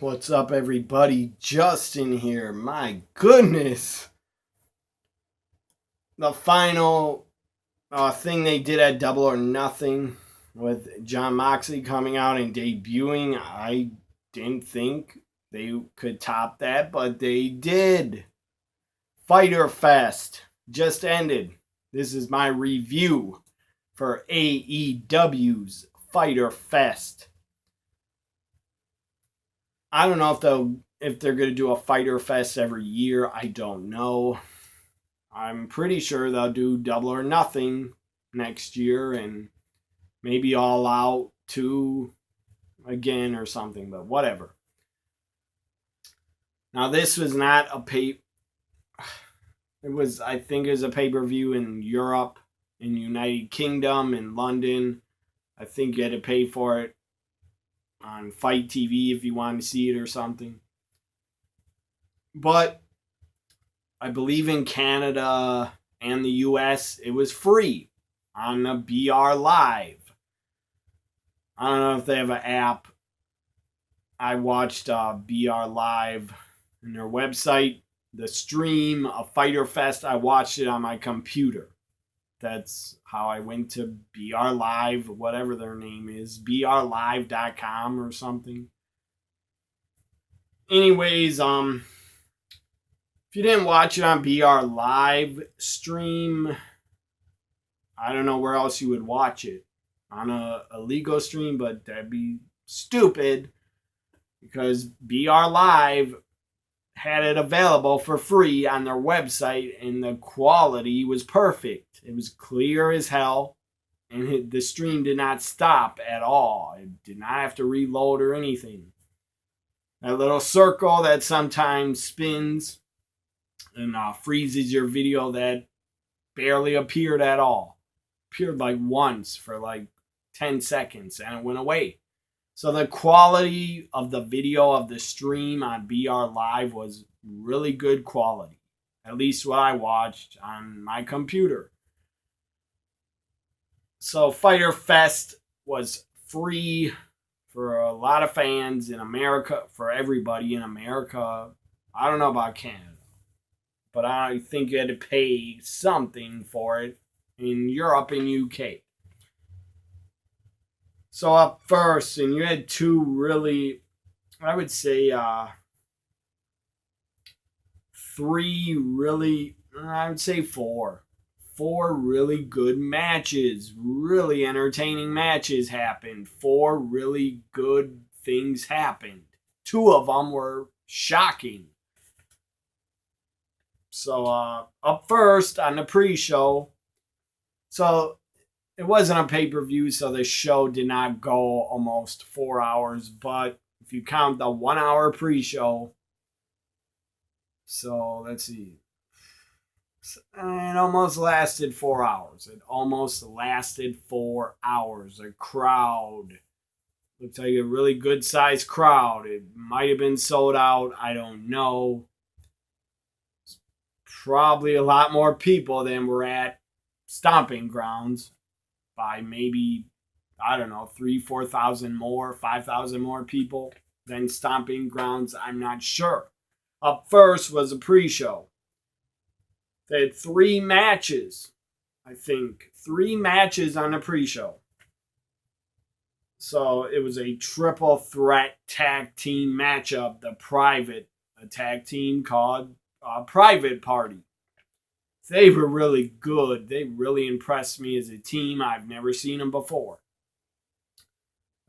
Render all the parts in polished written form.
What's up, everybody? Justin here. My goodness. The final thing they did at Double or Nothing with John Moxley coming out and debuting, I didn't think they could top that, but they did. Fyter Fest just ended. This is my review for AEW's Fyter Fest. I don't know if they're going to do a Fyter Fest every year. I don't know. I'm pretty sure they'll do Double or Nothing next year and maybe All Out 2 again or something, but whatever. Now, this was not a I think it was a pay-per-view in Europe, in United Kingdom, in London. I think you had to pay for it on Fight TV if you wanted to see it or something. But I believe in Canada and the US, it was free on the BR Live. I don't know if they have an app. I watched BR Live on their website. The stream of Fyter Fest, I watched it on my computer. That's how I went to BR Live, whatever their name is, brlive.com or something. Anyways, if you didn't watch it on BR Live stream, I don't know where else you would watch it. On a legal stream, but that'd be stupid because BR Live had it available for free on their website, and the quality was perfect. It was clear as hell, and the stream did not stop at all. It did not have to reload or anything. That little circle that sometimes spins and freezes your video, that barely appeared at all. Appeared like once for like 10 seconds, and it went away. So the quality of the video of the stream on BR Live was really good quality. At least what I watched on my computer. So Fyter Fest was free for a lot of fans in America, for everybody in America. I don't know about Canada, but I think you had to pay something for it in Europe and UK. So up first, and you had two really, I would say, four. Four really good matches, really entertaining matches happened. Four really good things happened. Two of them were shocking. So up first on the pre-show, so it wasn't a pay-per-view, so the show did not go almost 4 hours. But if you count the 1 hour pre-show, so let's see. It almost lasted 4 hours. The crowd looked like a really good-sized crowd. It might have been sold out. I don't know. Probably a lot more people than were at Stomping Grounds. By maybe, I don't know, 3,000-4,000 more, 5,000 more people than Stomping Grounds. I'm not sure. Up first was a pre-show. They had 3 matches, I think. 3 matches on the pre-show. So it was a triple threat tag team matchup. A tag team called Private Party. They were really good. They really impressed me as a team. I've never seen them before.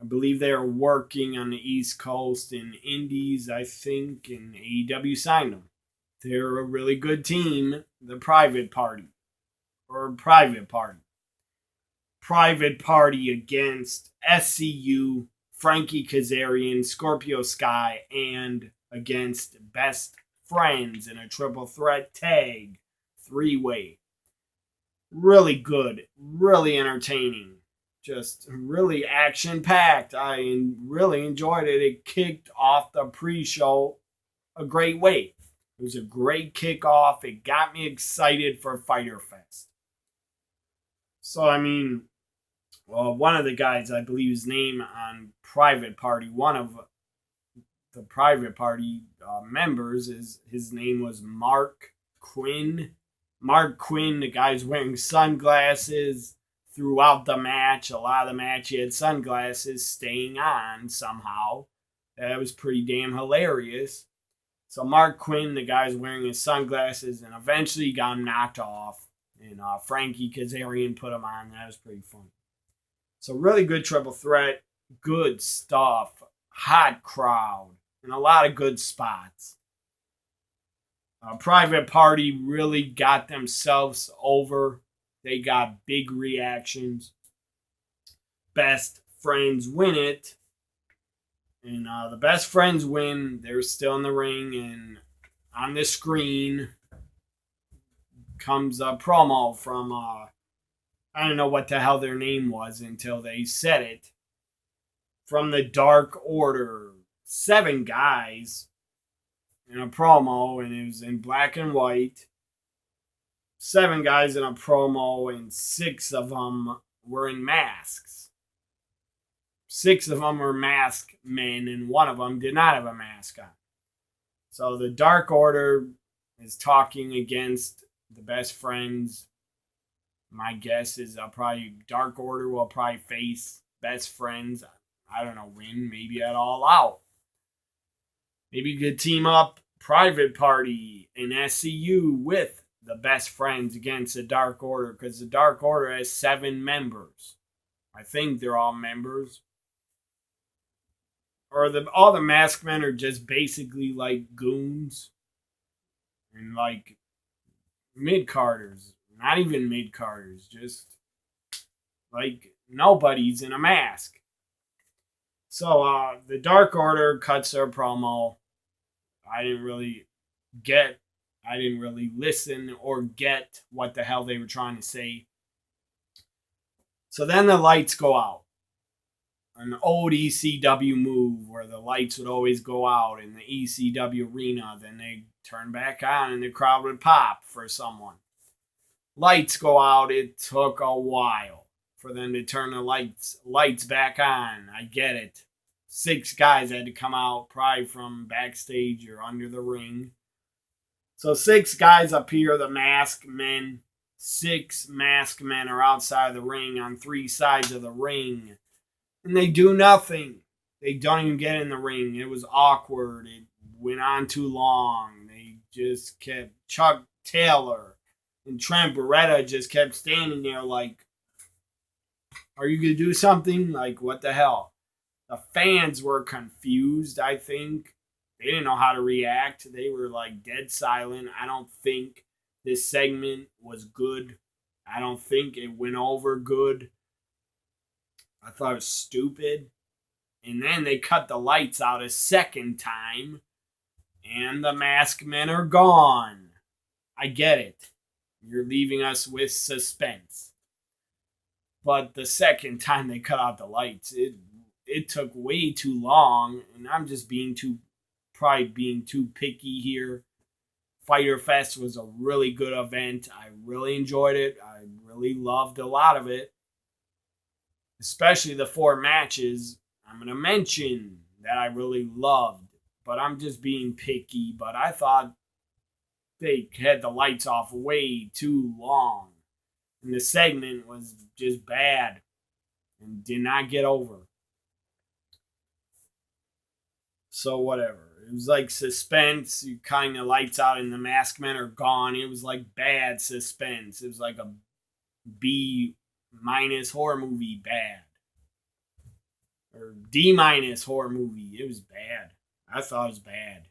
I believe they are working on the East Coast in Indies, I think, and AEW signed them. They're a really good team, the Private Party. Private Party against SCU, Frankie Kazarian, Scorpio Sky, and against Best Friends in a triple threat tag 3-way. Really good, really entertaining, just really action-packed. I really enjoyed it. It kicked off the pre-show a great way. It was a great kickoff. It got me excited for Fyter Fest. So, one of the guys, I believe his name on Private Party, one of the Private Party members. His name was Mark Quinn. Mark Quinn, the guy's wearing sunglasses throughout the match. A lot of the match, he had sunglasses staying on somehow. That was pretty damn hilarious. So Mark Quinn, the guy's wearing his sunglasses, and eventually he got him knocked off. And Frankie Kazarian put him on. That was pretty fun. So really good triple threat. Good stuff. Hot crowd. And a lot of good spots. Private Party really got themselves over. They got big reactions. Best friends win it. And the best friends win. They're still in the ring. And on the screen comes a promo from, I don't know what the hell their name was until they said it. From the Dark Order. 7 guys in a promo, and it was in black and white. 7 guys in a promo, and 6 of them were in masks. 6 of them were masked men, and 1 of them did not have a mask on. So the Dark Order is talking against the best friends. My guess is probably Dark Order will probably face best friends. I don't know when, maybe at All Out. Maybe you could team up Private Party and SCU with the best friends against the Dark Order, because the Dark Order has 7 members. I think they're all members. Or all the masked men are just basically like goons. And like mid-carders. Not even mid-carders. Just like nobody's in a mask. So the Dark Order cuts their promo. I didn't really listen or get what the hell they were trying to say. So then the lights go out. An old ECW move where the lights would always go out in the ECW arena. Then they turn back on and the crowd would pop for someone. Lights go out. It took a while for them to turn the lights back on. I get it. 6 guys had to come out probably from backstage or under the ring. So 6 guys appear, the masked men. 6 masked men are outside of the ring on 3 sides of the ring. And they do nothing. They don't even get in the ring. It was awkward. It went on too long. They just kept... Chuck Taylor and Trent Beretta just kept standing there like, are you going to do something? Like, what the hell? The fans were confused, I think. They didn't know how to react. They were like dead silent. I don't think this segment was good. I don't think it went over good. I thought it was stupid. And then they cut the lights out a second time. And the masked men are gone. I get it. You're leaving us with suspense. But the second time they cut out the lights, it took way too long, and I'm just being too picky here. Fyter Fest was a really good event. I really enjoyed it. I really loved a lot of it. Especially the 4 matches I'm going to mention that I really loved. But I'm just being picky. But I thought they had the lights off way too long. And the segment was just bad and did not get over. So whatever. It was like suspense. You kind of lights out and the masked men are gone. It was like bad suspense. It was like a B- horror movie bad. Or D- horror movie. It was bad. I thought it was bad.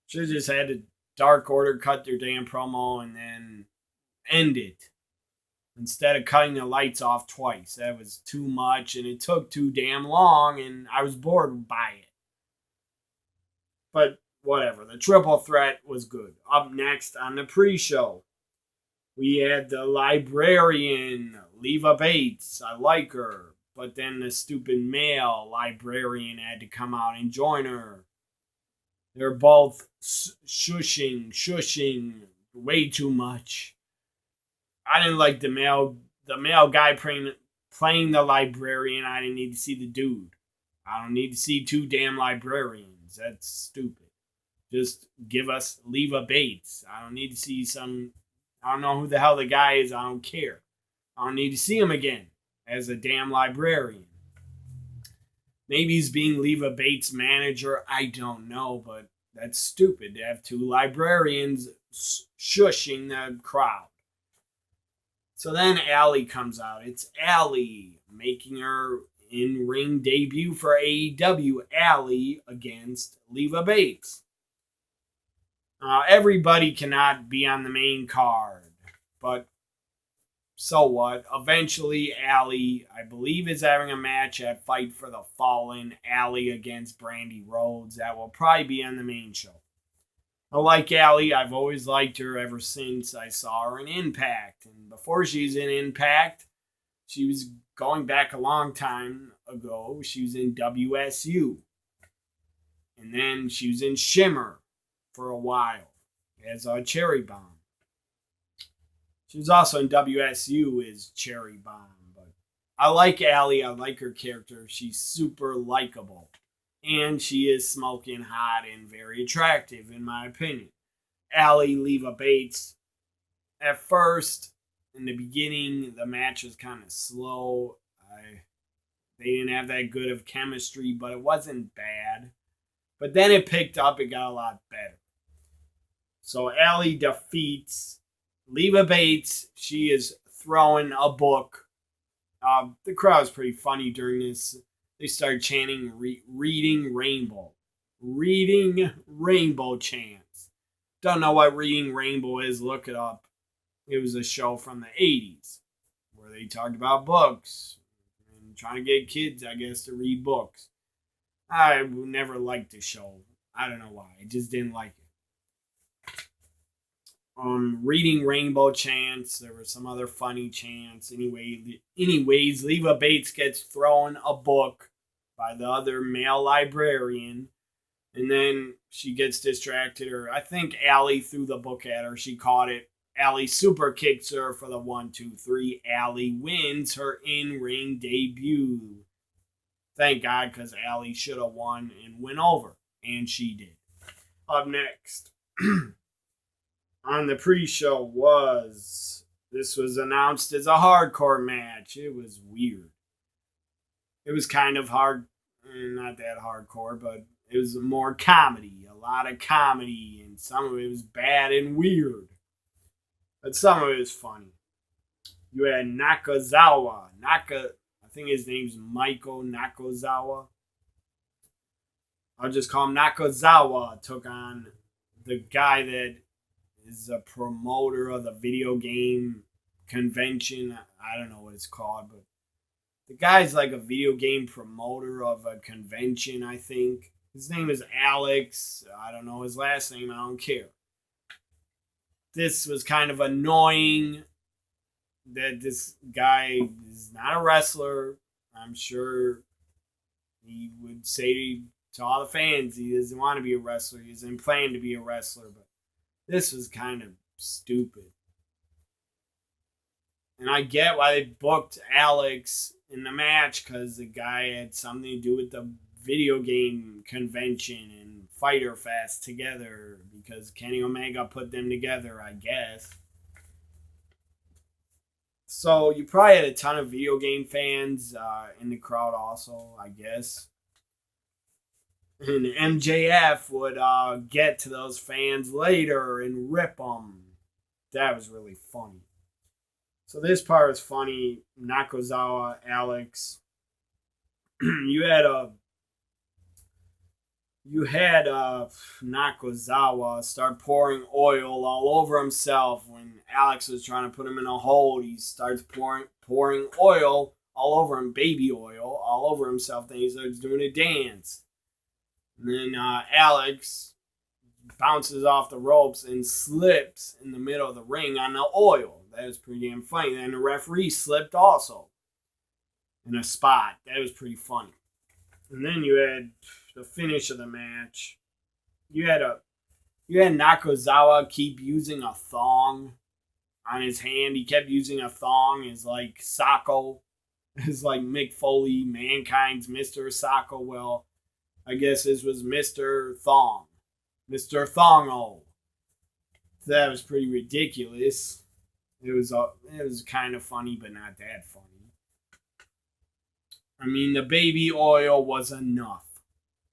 Should have just had the Dark Order cut their damn promo and then end it. Instead of cutting the lights off twice. That was too much and it took too damn long and I was bored by it. But whatever. The triple threat was good. Up next on the pre-show, we had the librarian, Leva Bates. I like her. But then the stupid male librarian had to come out and join her. They're both shushing way too much. I didn't like the male guy playing the librarian. I didn't need to see the dude. I don't need to see 2 damn librarians. That's stupid. Just give us Leva Bates. I don't need to see I don't know who the hell the guy is. I don't care. I don't need to see him again as a damn librarian. Maybe he's being Leva Bates' manager. I don't know, but that's stupid to have 2 librarians shushing the crowd. So then Allie comes out. It's Allie making her in-ring debut for AEW. Allie against Leva Bates. Everybody cannot be on the main card, but so what? Eventually, Allie, I believe, is having a match at Fight for the Fallen. Allie against Brandy Rhodes. That will probably be on the main show. I like Allie. I've always liked her ever since I saw her in Impact. And before she's in Impact, she was going back a long time ago. She was in WSU. And then she was in Shimmer for a while as a Cherry Bomb. She was also in WSU as Cherry Bomb. But I like Allie. I like her character. She's super likable. And she is smoking hot and very attractive, in my opinion. Allie, Leva Bates. At first, in the beginning, the match was kind of slow. They didn't have that good of chemistry, but it wasn't bad. But then it picked up. It got a lot better. So Allie defeats Leva Bates. She is throwing a book. The crowd's pretty funny during this. They started chanting, reading Rainbow. Reading Rainbow chants. Don't know what Reading Rainbow is, look it up. It was a show from the 80s where they talked about books and trying to get kids, I guess, to read books. I never liked the show. I don't know why. I just didn't like it. Reading Rainbow chants. There were some other funny chants. Anyways, Leva Bates gets thrown a book by the other male librarian. And then she gets distracted. Or I think Allie threw the book at her. She caught it. Allie super kicks her for the 1, 2, 3. Allie wins her in-ring debut. Thank God, because Allie should have won and went over. And she did. Up next. On the pre-show this was announced as a hardcore match. It was weird. It was kind of hard, not that hardcore, but it was more comedy, a lot of comedy, and some of it was bad and weird. But some of it was funny. You had Nakazawa. I think his name's Michael Nakazawa. I'll just call him Nakazawa. Took on the guy that is a promoter of the video game convention. I don't know what it's called, but the guy's like a video game promoter of a convention, I think. His name is Alex. I don't know his last name. I don't care. This was kind of annoying that this guy is not a wrestler. I'm sure he would say to all the fans he doesn't want to be a wrestler. He doesn't plan to be a wrestler, but this was kind of stupid. And I get why they booked Alex in the match, because the guy had something to do with the video game convention and Fyter Fest together, because Kenny Omega put them together, I guess. So you probably had a ton of video game fans in the crowd also, I guess. And MJF would get to those fans later and rip them. That was really funny. So this part was funny. Nakazawa, Alex. You had Nakazawa start pouring oil all over himself when Alex was trying to put him in a hold. He starts pouring oil all over him, baby oil, all over himself. Then he starts doing a dance. And then Alex bounces off the ropes and slips in the middle of the ring on the oil. That was pretty damn funny. Then the referee slipped also in a spot. That was pretty funny. And then you had the finish of the match. You had Nakazawa keep using a thong on his hand. He kept using a thong as like Sako. It's like Mick Foley, Mankind's Mr. Socko. Well, I guess this was Mr. Thong. Mr. Thongo. That was pretty ridiculous. It was kind of funny, but not that funny. I mean, the baby oil was enough.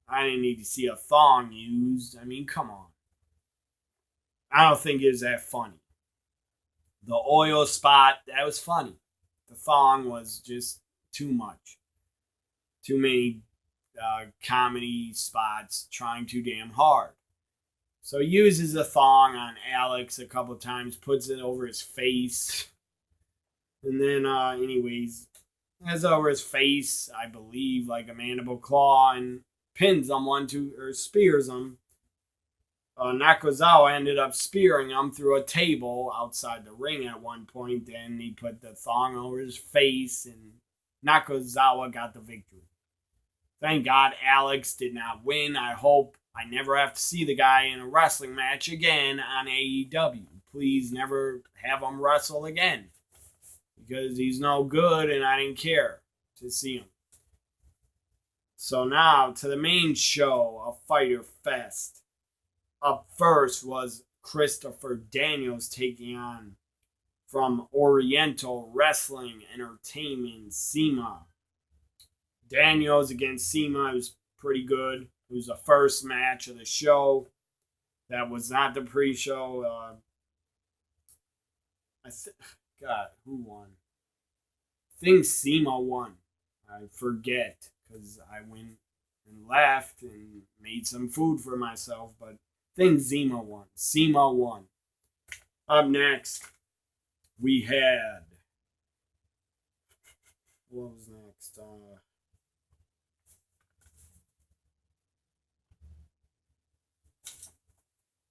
I didn't need to see a thong used. I mean, come on. I don't think it was that funny. The oil spot, that was funny. The thong was just too much. Too many comedy spots trying too damn hard. So he uses a thong on Alex a couple times, puts it over his face. And then, anyways, has over his face, I believe, like a mandible claw, and pins him or spears him. Nakazawa ended up spearing him through a table outside the ring at one point. Then he put the thong over his face, and Nakazawa got the victory. Thank God Alex did not win. I hope I never have to see the guy in a wrestling match again on AEW. Please never have him wrestle again. Because he's no good and I didn't care to see him. So now to the main show of Fyter Fest. Up first was Christopher Daniels taking on from Oriental Wrestling Entertainment, CIMA. Daniels against CIMA was pretty good. It was the first match of the show. That was not the pre-show. God, who won? I think CIMA won. I forget because I went and left and made some food for myself, but I think CIMA won. CIMA won. Up next, we had. What was next?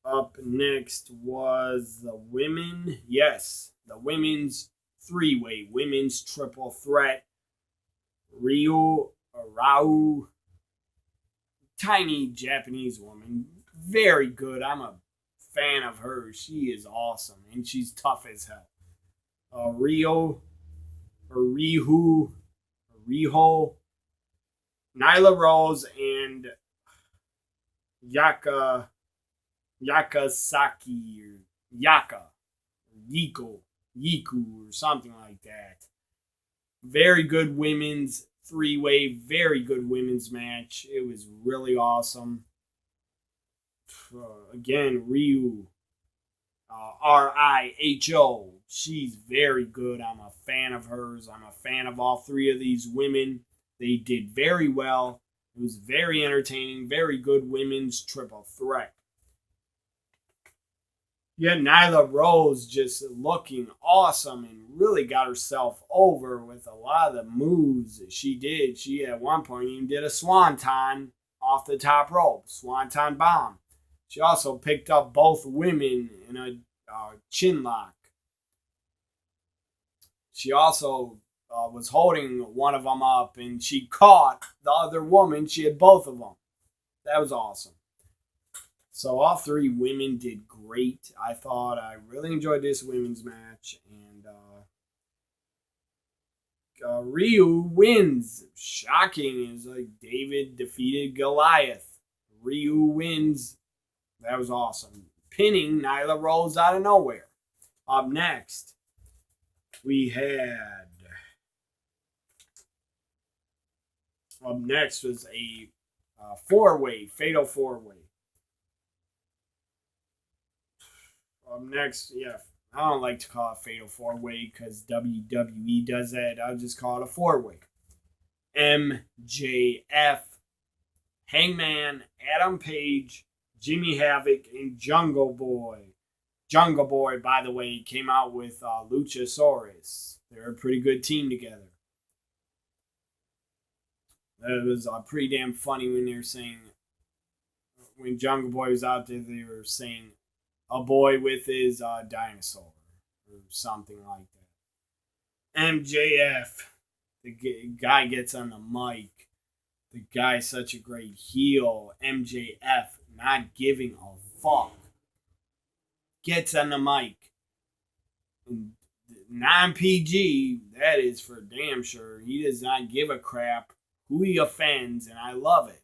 Up next was the women. Yes, the women's three-way, women's triple threat. Ryu Arau, tiny Japanese woman, very good. I'm a fan of her. She is awesome, and she's tough as hell. Riho, Nyla Rose, and Yakasaki, or Yiku, or something like that. Very good women's three-way, very good women's match. It was really awesome. Again, Ryu, Riho, she's very good. I'm a fan of hers. I'm a fan of all three of these women. They did very well. It was very entertaining, very good women's triple threat. Yeah, Nyla Rose just looking awesome and really got herself over with a lot of the moves that she did. She at one point even did a swanton off the top rope, swanton bomb. She also picked up both women in a chin lock. She also was holding one of them up, and she caught the other woman. She had both of them. That was awesome. So all three women did great. I thought I really enjoyed this women's match. And Ryu wins. Shocking. It was like David defeated Goliath. Ryu wins. That was awesome. Pinning Nyla Rose out of nowhere. Up next, we had... Up next was a four-way, fatal four-way. Next, yeah, I don't like to call it fatal four-way because WWE does that. I'll just call it a four-way. MJF, Hangman, Adam Page, Jimmy Havoc, and Jungle Boy. Jungle Boy, by the way, came out with Luchasaurus. They're a pretty good team together. It was pretty damn funny when they were saying, when Jungle Boy was out there, they were saying, a boy with his dinosaur, or something like that. MJF, the guy gets on the mic. The guy's such a great heel. MJF, not giving a fuck, gets on the mic. And non-PG, that is for damn sure. He does not give a crap who he offends, and I love it.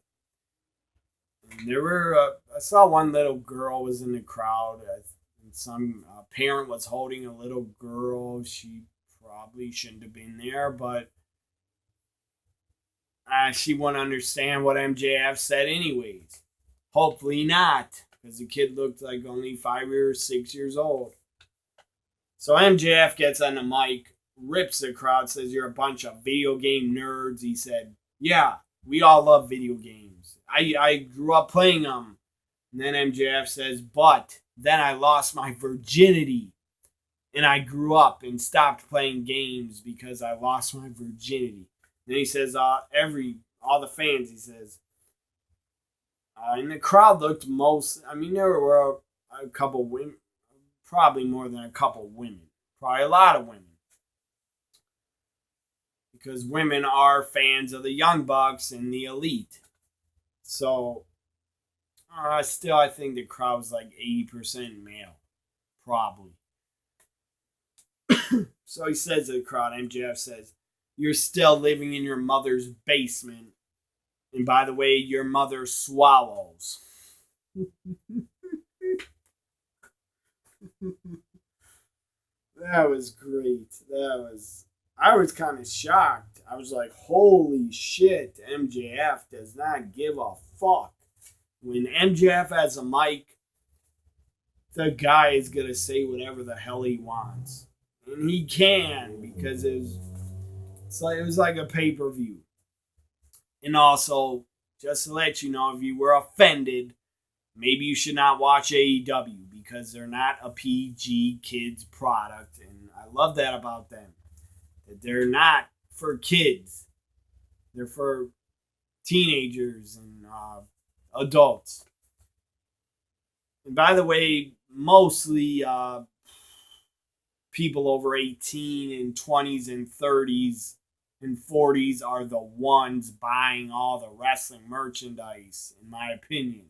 And there were, I saw one little girl was in the crowd. And some parent was holding a little girl. She probably shouldn't have been there, but she wouldn't understand what MJF said anyways. Hopefully not, because the kid looked like only 5 or 6 years old. So MJF gets on the mic, rips the crowd, says you're a bunch of video game nerds. He said, yeah, we all love video games. I grew up playing them. And then MJF says, but then I lost my virginity. And I grew up and stopped playing games because I lost my virginity. Then he says, all the fans, he says, and the crowd looked there were a couple women, probably more than a couple women, probably a lot of women. Because women are fans of the Young Bucks and the Elite. So, still, I think the crowd was like 80% male. Probably. So he says to the crowd, MJF says, you're still living in your mother's basement. And by the way, your mother swallows. That was great. I was kind of shocked. I was like, holy shit, MJF does not give a fuck. When MJF has a mic, the guy is going to say whatever the hell he wants. And he can, because it was like a pay-per-view. And also, just to let you know, if you were offended, maybe you should not watch AEW, because they're not a PG kids product. And I love that about them. That they're not for kids. They're for teenagers and adults. And by the way, mostly people over 18 and 20s and 30s and 40s are the ones buying all the wrestling merchandise, in my opinion.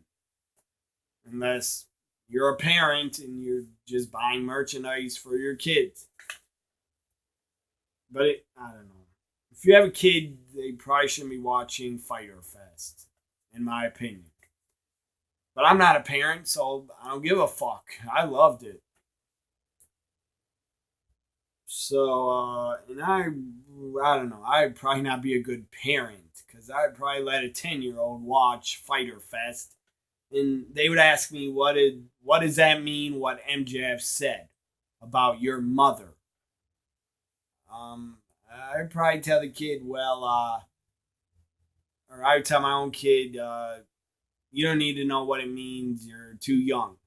Unless you're a parent and you're just buying merchandise for your kids. But I don't know. If you have a kid, they probably shouldn't be watching Fyter Fest, in my opinion. But I'm not a parent, so I don't give a fuck. I loved it. So, and I don't know. I'd probably not be a good parent, because I'd probably let a 10-year-old watch Fyter Fest, and they would ask me, what does that mean, what MJF said about your mother? I'd probably tell the kid, or I would tell my own kid, you don't need to know what it means. You're too young.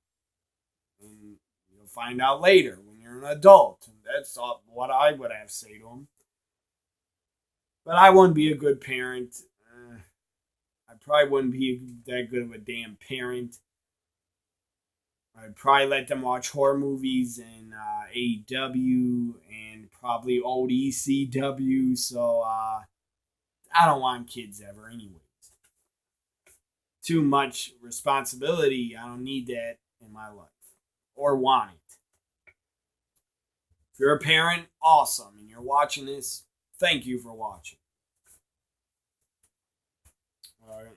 And you'll find out later when you're an adult. That's what I would have to say to him. But I wouldn't be a good parent. I probably wouldn't be that good of a damn parent. I'd probably let them watch horror movies and AEW and probably old ECW. So I don't want kids ever anyways. Too much responsibility. I don't need that in my life. Or want it. If you're a parent, awesome. And you're watching this, thank you for watching.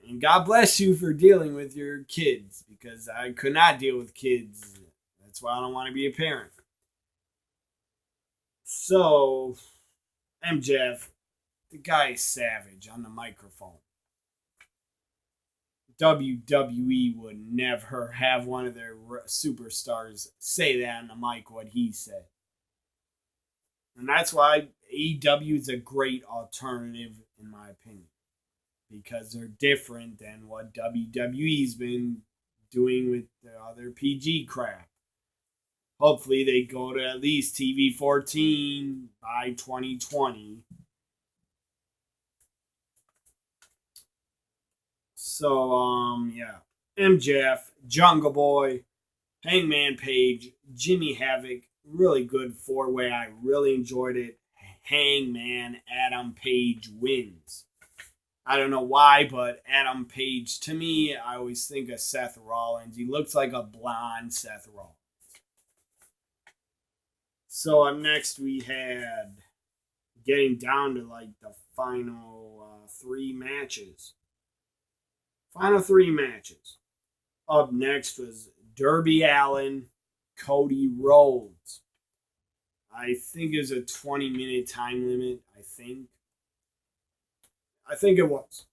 And God bless you for dealing with your kids, because I could not deal with kids. That's why I don't want to be a parent. So, MJF, the guy is savage on the microphone. WWE would never have one of their superstars say that on the mic, what he said. And that's why AEW is a great alternative, in my opinion. Because they're different than what WWE's been doing with the other PG crap. Hopefully they go to at least TV 14 by 2020. So, yeah. MJF, Jungle Boy, Hangman Page, Jimmy Havoc. Really good four-way. I really enjoyed it. Hangman Adam Page wins. I don't know why, but Adam Page, to me, I always think of Seth Rollins. He looks like a blonde Seth Rollins. So up next we had getting down to like the final three matches. Final three matches. Up next was Darby Allin, Cody Rhodes. I think it was a 20-minute time limit. I think it was.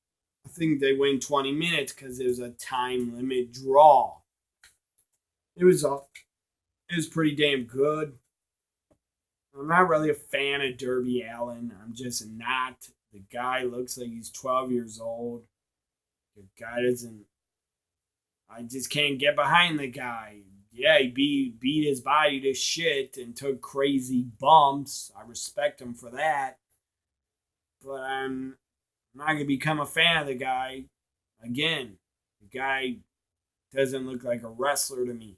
I think they went 20 minutes because it was a time limit draw. It was pretty damn good. I'm not really a fan of Darby Allin. I'm just not. The guy looks like he's 12 years old. The guy doesn't. I just can't get behind the guy. Yeah, he beat his body to shit and took crazy bumps. I respect him for that. But I'm not going to become a fan of the guy. Again, the guy doesn't look like a wrestler to me.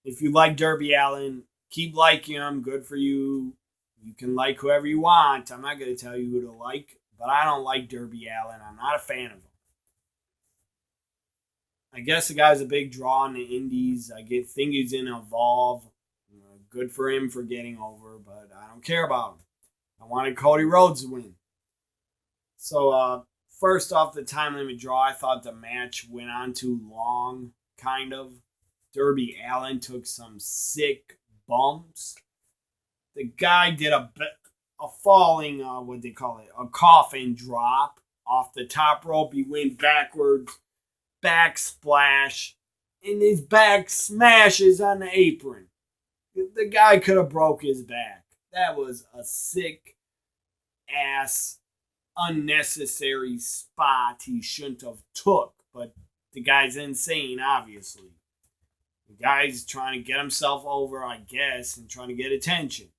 If you like Darby Allin, keep liking him. Good for you. You can like whoever you want. I'm not going to tell you who to like, but I don't like Darby Allin. I'm not a fan of him. I guess the guy's a big draw in the indies. Think he's in Evolve. Good for him for getting over, but I don't care about him. I wanted Cody Rhodes to win. So, first off the time limit draw, I thought the match went on too long, kind of. Darby Allin took some sick bumps. The guy did a falling, what they call it, a coffin drop off the top rope. He went backwards, back splash, and his back smashes on the apron. The guy could have broke his back. That was a sick ass, unnecessary spot he shouldn't have took. But the guy's insane, obviously. The guy's trying to get himself over, I guess, and trying to get attention.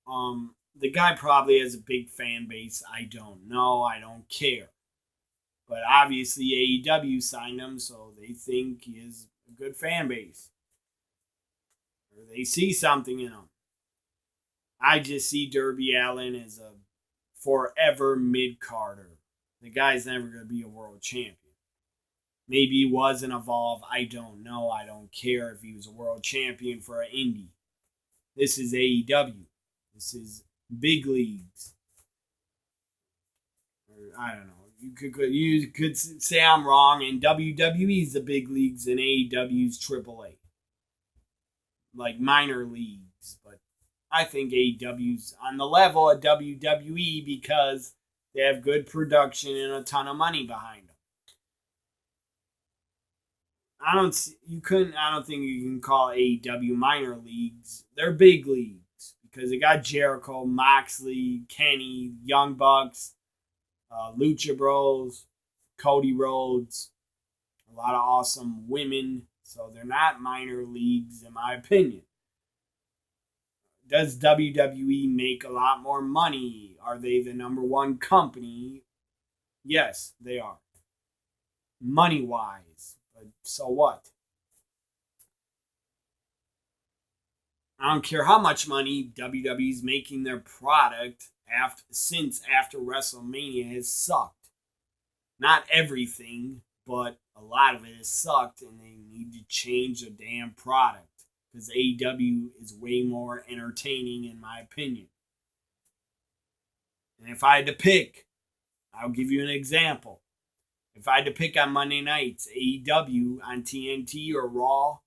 The guy probably has a big fan base. I don't know. I don't care. But obviously AEW signed him, so they think he has a good fan base. Or they see something in him. I just see Darby Allin as a forever mid-carder. The guy's never going to be a world champion. Maybe he was an Evolve. I don't know. I don't care if he was a world champion for an indie. This is AEW. This is big leagues. Or, I don't know. You could say I'm wrong, and WWE's the big leagues and AEW's AAA. Like minor leagues. But I think AEW's on the level of WWE because they have good production and a ton of money behind them. I don't think you can call AEW minor leagues. They're big leagues because they got Jericho, Moxley, Kenny, Young Bucks, Lucha Bros, Cody Rhodes, a lot of awesome women. So they're not minor leagues in my opinion. Does WWE make a lot more money? Are they the number one company? Yes, they are. Money-wise. But so what? I don't care how much money WWE's making their product since after WrestleMania has sucked. Not everything, but a lot of it has sucked, and they need to change their damn product. Because AEW is way more entertaining in my opinion. And if I had to pick, I'll give you an example. If I had to pick on Monday nights, AEW on TNT or Raw,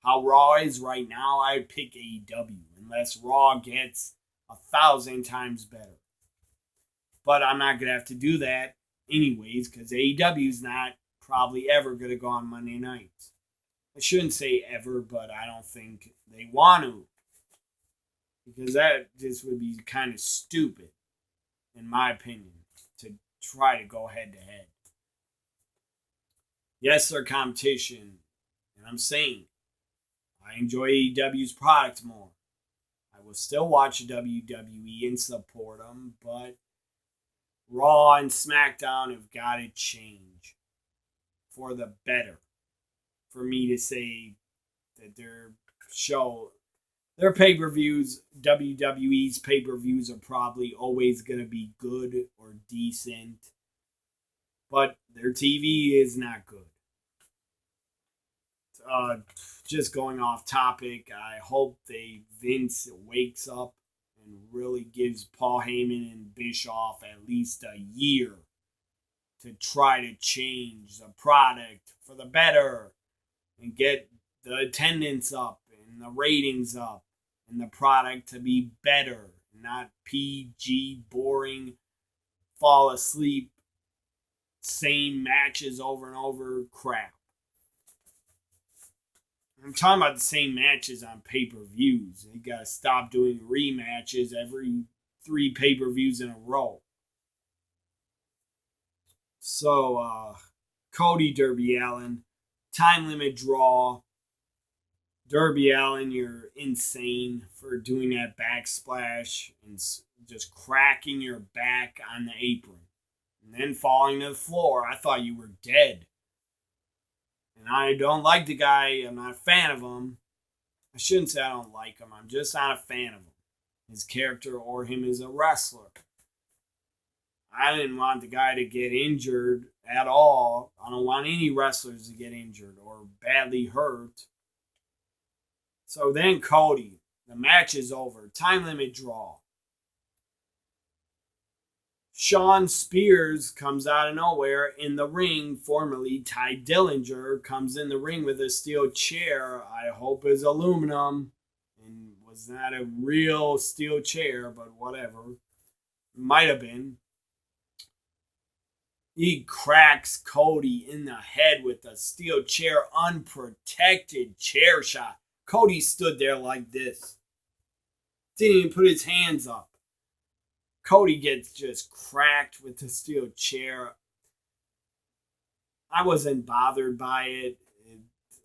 how Raw is right now, I would pick AEW. Unless Raw gets 1,000 times better. But I'm not going to have to do that anyways because AEW's not probably ever going to go on Monday nights. I shouldn't say ever, but I don't think they want to. Because that just would be kind of stupid, in my opinion, to try to go head to head. Yes, they're competition. And I'm saying, I enjoy AEW's product more. I will still watch WWE and support them, but Raw and SmackDown have got to change for the better. For me to say that their pay-per-views, WWE's pay-per-views are probably always going to be good or decent, but their TV is not good. just going off topic, I hope Vince wakes up and really gives Paul Heyman and Bischoff at least a year to try to change the product for the better and get the attendance up and the ratings up and the product to be better, not PG, boring, fall asleep, same matches over and over crap. I'm talking about the same matches on pay-per-views. They got to stop doing rematches every 3 pay-per-views in a row. So, Cody Darby Allin, time limit draw. Darby Allin, you're insane for doing that backsplash and just cracking your back on the apron and then falling to the floor. I thought you were dead. And I don't like the guy. I'm not a fan of him. I shouldn't say I don't like him. I'm just not a fan of him. His character or him as a wrestler. I didn't want the guy to get injured at all. I don't want any wrestlers to get injured or badly hurt. So then Cody, the match is over. Time limit draw. Shawn Spears comes out of nowhere in the ring. Formerly Ty Dillinger comes in the ring with a steel chair. I hope is aluminum and was not a real steel chair, but whatever. Might have been. He cracks Cody in the head with a steel chair, unprotected chair shot. Cody stood there like this. Didn't even put his hands up. Cody gets just cracked with the steel chair. I wasn't bothered by it.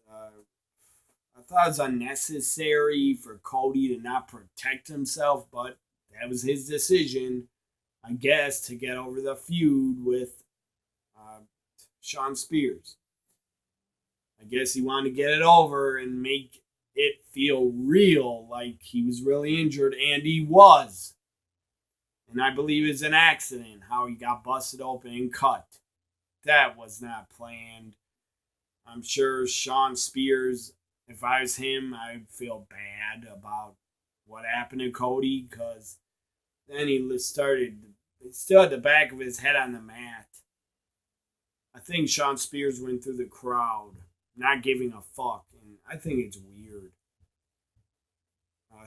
I thought it was unnecessary for Cody to not protect himself, but that was his decision, I guess, to get over the feud with Shawn Spears. I guess he wanted to get it over and make it feel real, like he was really injured, and he was. And I believe it's an accident how he got busted open and cut. That was not planned. I'm sure Shawn Spears, if I was him, I'd feel bad about what happened to Cody, because then he still had the back of his head on the mat. I think Shawn Spears went through the crowd, not giving a fuck, and I think it's weird.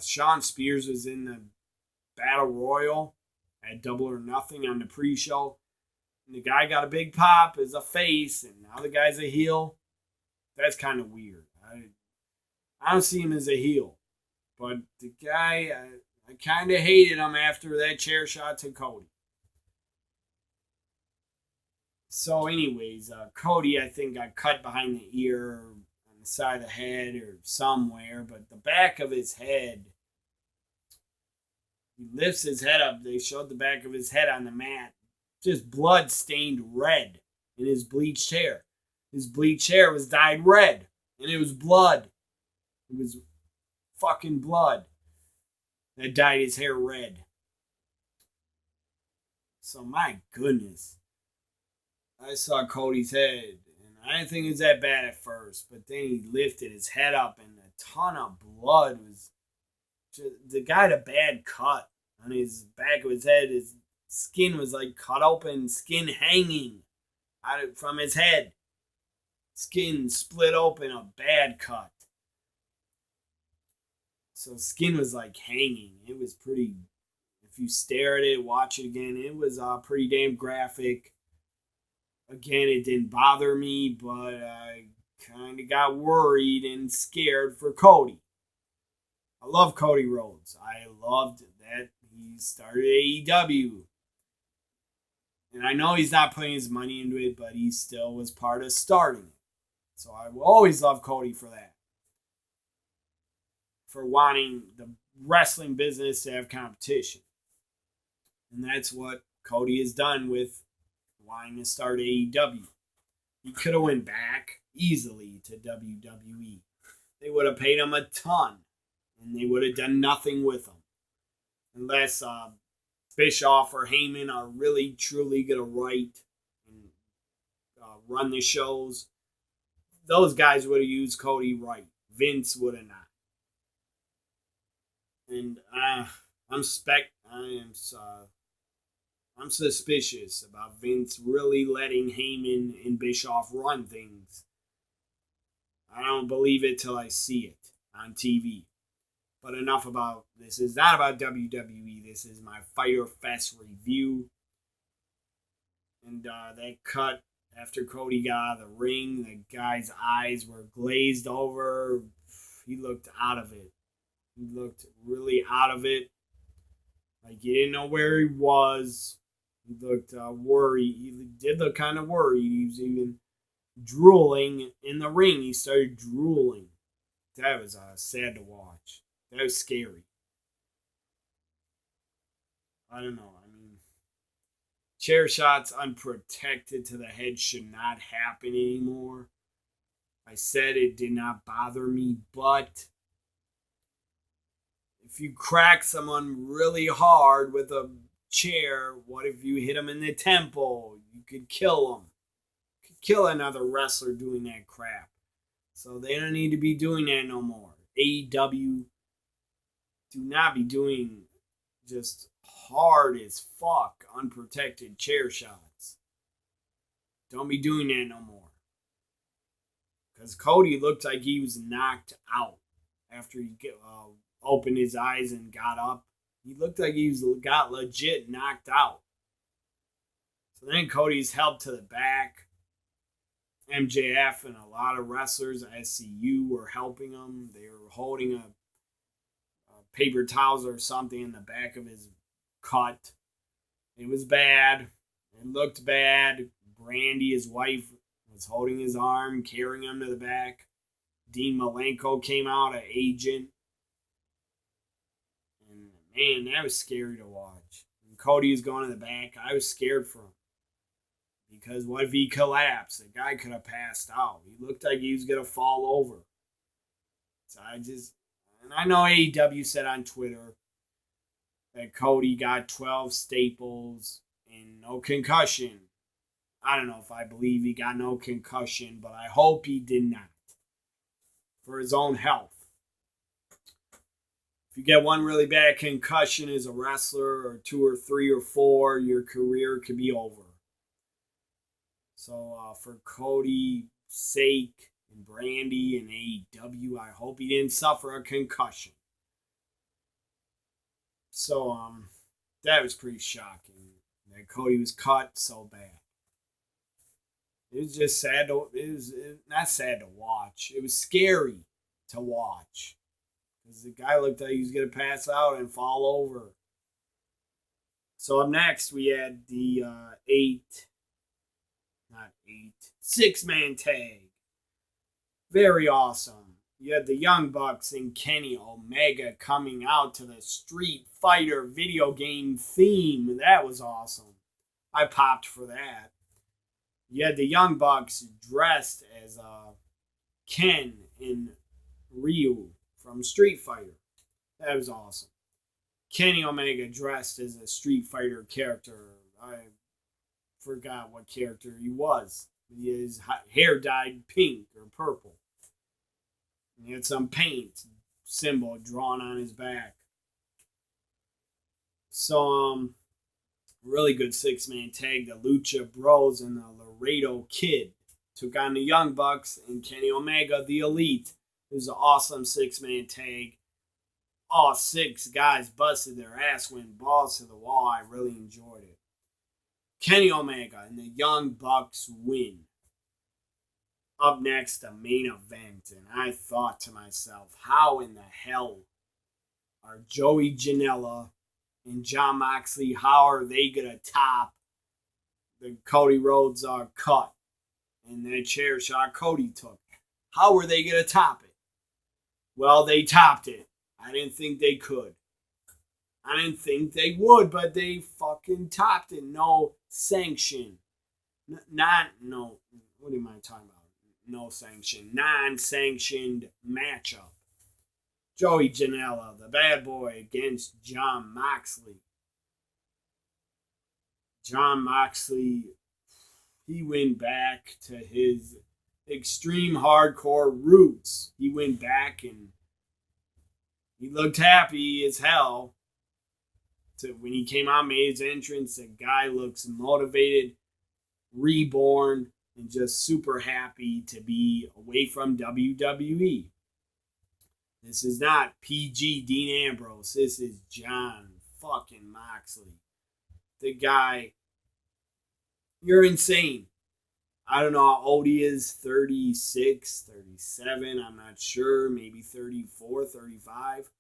Shawn Spears was in the Battle Royal at Double or Nothing on the pre-show. And the guy got a big pop as a face, and now the guy's a heel. That's kind of weird. I don't see him as a heel. But the guy, I kind of hated him after that chair shot to Cody. So anyways, Cody, I think, got cut behind the ear, on the side of the head, or somewhere. But the back of his head, he lifts his head up. They showed the back of his head on the mat. Just blood stained red in his bleached hair. His bleached hair was dyed red. And it was blood. It was fucking blood that dyed his hair red. So my goodness. I saw Cody's head. And I didn't think it was that bad at first. But then he lifted his head up and a ton of blood was... The guy had a bad cut on his back of his head. His skin was like cut open, skin hanging out from his head. Skin split open, a bad cut. So skin was like hanging. It was pretty, if you stare at it, watch it again, it was pretty damn graphic. Again, it didn't bother me, but I kind of got worried and scared for Cody. I love Cody Rhodes. I loved that he started AEW. And I know he's not putting his money into it, but he still was part of starting it. So I will always love Cody for that. For wanting the wrestling business to have competition. And that's what Cody has done with wanting to start AEW. He could have went back easily to WWE. They would have paid him a ton. And they would have done nothing with him. Unless Bischoff or Heyman are really, truly going to write and run the shows. those guys would have used Cody right. Vince would have not. And I'm suspicious about Vince really letting Heyman and Bischoff run things. I don't believe it till I see it on TV. But enough about this. Is not about WWE. This is my Fyter Fest review. And that cut after Cody got out of the ring, the guy's eyes were glazed over. He looked out of it. He looked really out of it. Like he didn't know where he was. He looked worried. He did look kind of worried. He was even drooling in the ring. He started drooling. That was sad to watch. That was scary. I don't know. I mean, chair shots unprotected to the head should not happen anymore. I said it did not bother me, but if you crack someone really hard with a chair, what if you hit them in the temple? You could kill them. You could kill another wrestler doing that crap. So they don't need to be doing that no more. AEW do not be doing just hard as fuck unprotected chair shots. Don't be doing that no more. Because Cody looked like he was knocked out after he opened his eyes and got up. He looked like he got legit knocked out. So then Cody's helped to the back. MJF and a lot of wrestlers, SCU, were helping him. They were holding a paper towels or something in the back of his cut. It was bad. It looked bad. Brandy, his wife, was holding his arm, carrying him to the back. Dean Malenko came out, an agent. And man, that was scary to watch. When Cody was going to the back, I was scared for him. Because what if he collapsed? The guy could have passed out. He looked like he was going to fall over. So and I know AEW said on Twitter that Cody got 12 staples and no concussion. I don't know if I believe he got no concussion, but I hope he did not. For his own health. If you get one really bad concussion as a wrestler, or 2 or 3 or 4, your career could be over. So for Cody's sake and Brandy and AEW, I hope he didn't suffer a concussion. So that was pretty shocking that Cody was cut so bad. It was just sad. It was not sad to watch. It was scary to watch. Because the guy looked like he was going to pass out and fall over. So up next, we had the 6-man tag. Very awesome. You had the Young Bucks and Kenny Omega coming out to the Street Fighter video game theme. That was awesome. I popped for that. You had the Young Bucks dressed as Ken and Ryu from Street Fighter. That was awesome. Kenny Omega dressed as a Street Fighter character. I forgot what character he was. His hair dyed pink or purple. And he had some paint symbol drawn on his back. So, really good 6-man tag. The Lucha Bros and the Laredo Kid took on the Young Bucks and Kenny Omega, the Elite. It was an awesome 6-man tag. All 6 guys busted their ass, went balls to the wall. I really enjoyed it. Kenny Omega and the Young Bucks win. Up next, the main event. And I thought to myself, how in the hell are Joey Janela and Jon Moxley, how are they going to top the Cody Rhodes cut and that chair shot Cody took? How were they going to top it? Well, they topped it. I didn't think they could. I didn't think they would, but they fucking topped it. No sanction. What am I talking about? No sanction. Non-sanctioned matchup. Joey Janela, the bad boy, against Jon Moxley. Jon Moxley, he went back to his extreme hardcore roots. He went back and he looked happy as hell. When he came out, made his entrance, the guy looks motivated, reborn, and just super happy to be away from WWE. This is not PG Dean Ambrose. This is John fucking Moxley. The guy, you're insane. I don't know how old he is, 36, 37, I'm not sure, maybe 34, 35.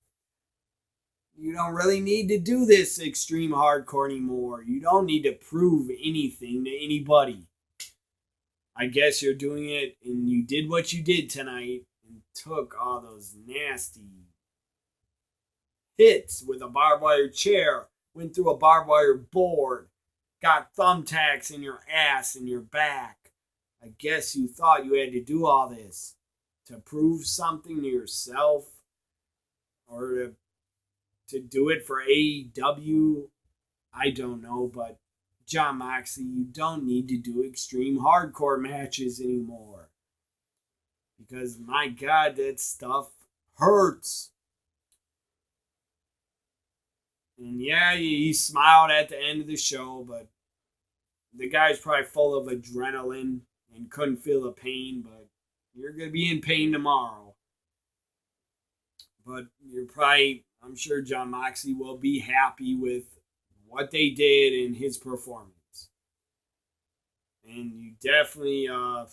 You don't really need to do this extreme hardcore anymore. You don't need to prove anything to anybody. I guess you're doing it, and you did what you did tonight and took all those nasty hits with a barbed wire chair, went through a barbed wire board, got thumbtacks in your ass and your back. I guess you thought you had to do all this to prove something to yourself or to do it for AEW. I don't know, but John Moxley, you don't need to do extreme hardcore matches anymore. Because, my God, that stuff hurts. And yeah, he smiled at the end of the show, but the guy's probably full of adrenaline and couldn't feel the pain, but you're going to be in pain tomorrow. But I'm sure John Moxley will be happy with what they did in his performance. And you definitely, not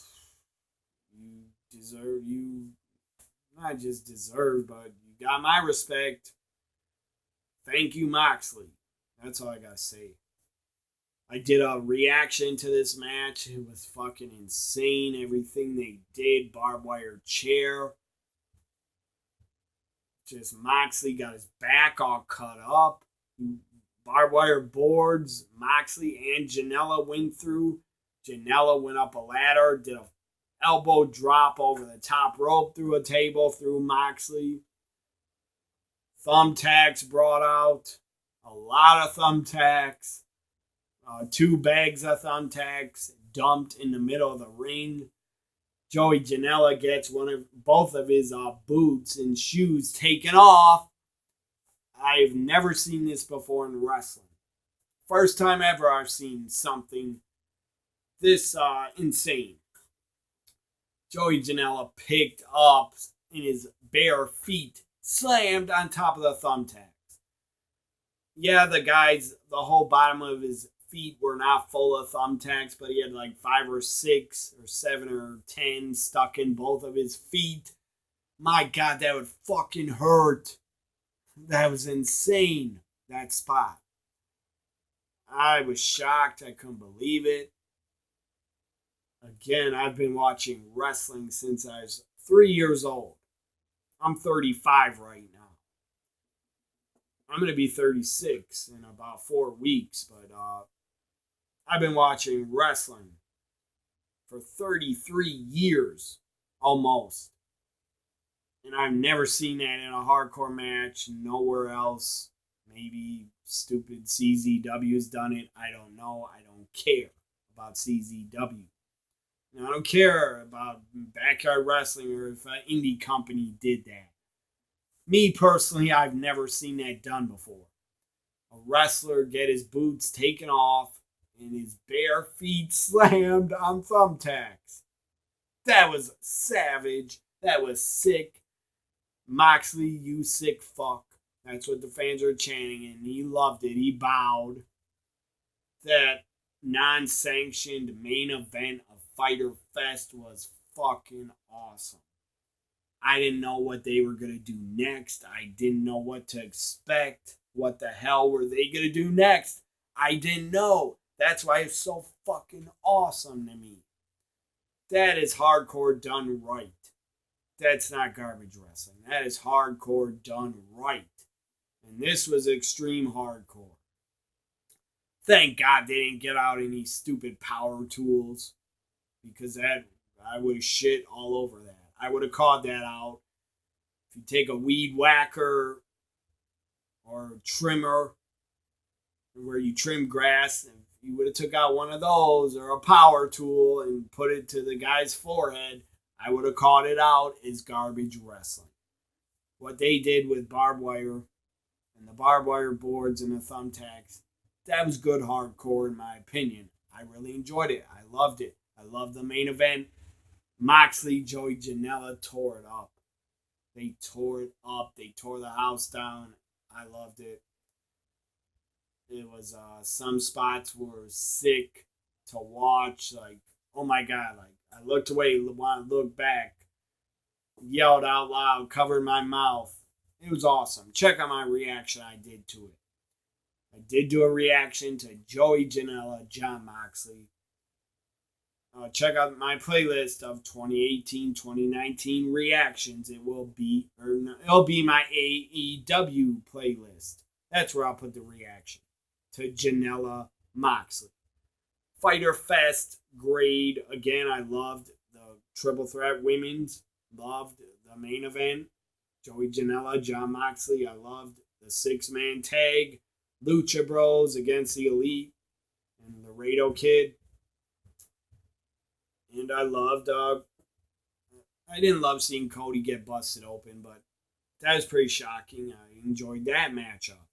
just deserve, but you got my respect. Thank you, Moxley. That's all I gotta say. I did a reaction to this match. It was fucking insane. Everything they did. Barbed wire chair. Just Moxley got his back all cut up. Barbed wire boards. Moxley and Janela went through. Janela went up a ladder. Did a elbow drop over the top rope through a table through Moxley. Thumbtacks brought out. A lot of thumbtacks. 2 bags of thumbtacks dumped in the middle of the ring. Joey Janela gets both of his boots and shoes taken off. I've never seen this before in wrestling. First time ever I've seen something this insane. Joey Janela picked up in his bare feet, slammed on top of the thumbtacks. Yeah, the whole bottom of his feet were not full of thumbtacks, but he had like 5 or 6 or 7 or 10 stuck in both of his feet. My God, that would fucking hurt. That was insane, that spot. I was shocked. I couldn't believe it. Again, I've been watching wrestling since I was 3 years old. I'm 35 right now. I'm going to be 36 in about 4 weeks, but I've been watching wrestling for 33 years, almost. And I've never seen that in a hardcore match, nowhere else. Maybe stupid CZW's done it. I don't know. I don't care about CZW. And I don't care about backyard wrestling or if an indie company did that. Me personally, I've never seen that done before. A wrestler get his boots taken off and his bare feet slammed on thumbtacks. That was savage. That was sick. Moxley, you sick fuck. That's what the fans are chanting, and he loved it. He bowed. That non-sanctioned main event of Fyter Fest was fucking awesome. I didn't know what they were going to do next. I didn't know what to expect. What the hell were they going to do next? I didn't know. That's why it's so fucking awesome to me. That is hardcore done right. That's not garbage wrestling. That is hardcore done right. And this was extreme hardcore. Thank God they didn't get out any stupid power tools. Because I would have shit all over that. I would have called that out. If you take a weed whacker or a trimmer where you trim grass, you would have took out one of those or a power tool and put it to the guy's forehead, I would have called it out as garbage wrestling. What they did with barbed wire and the barbed wire boards and the thumbtacks, that was good hardcore in my opinion. I really enjoyed it. I loved it. I loved the main event. Moxley, Joey Janela tore it up. They tore it up. They tore the house down. I loved it. It was some spots were sick to watch. Like, oh my God. Like, I looked away, wanted to look back, yelled out loud, covered my mouth. It was awesome. Check out my reaction I did to it. I did do a reaction to Joey Janela, Jon Moxley. Check out my playlist of 2018-2019 reactions. It'll be my AEW playlist. That's where I'll put the reaction to Janela Moxley. Fyter Fest grade. Again, I loved the Triple Threat Women's. Loved the main event. Joey Janela, Jon Moxley. I loved the 6-man tag. Lucha Bros against the Elite and the Laredo Kid. And I loved, I didn't love seeing Cody get busted open, but that was pretty shocking. I enjoyed that matchup.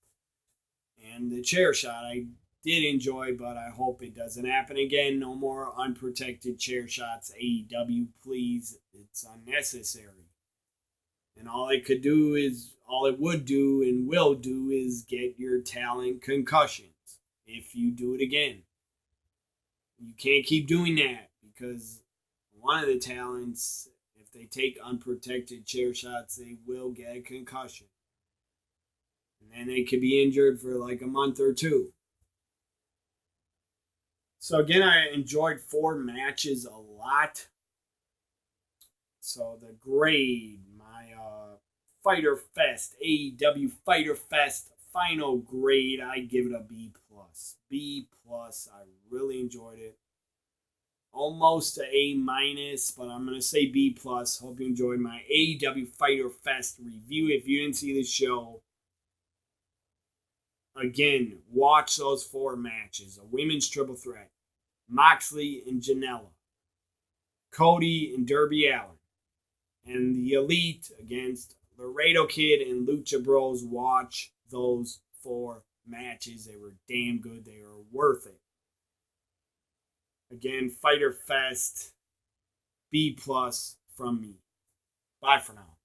And the chair shot I did enjoy, but I hope it doesn't happen again. No more unprotected chair shots. AEW, please. It's unnecessary. And all it would do and will do is get your talent concussions if you do it again. You can't keep doing that because one of the talents, if they take unprotected chair shots, they will get a concussion. And then they could be injured for like a month or two. So again, I enjoyed 4 matches a lot. So the grade, my Fyter Fest, AEW Fyter Fest final grade, I give it a B+. B+, I really enjoyed it. Almost a A-, but I'm going to say B+. Hope you enjoyed my AEW Fyter Fest review. If you didn't see the show, again, watch those 4 matches. A women's triple threat. Moxley and Janela. Cody and Darby Allin. And the Elite against Laredo Kid and Lucha Bros. Watch those 4 matches. They were damn good. They were worth it. Again, Fyter Fest, B+ from me. Bye for now.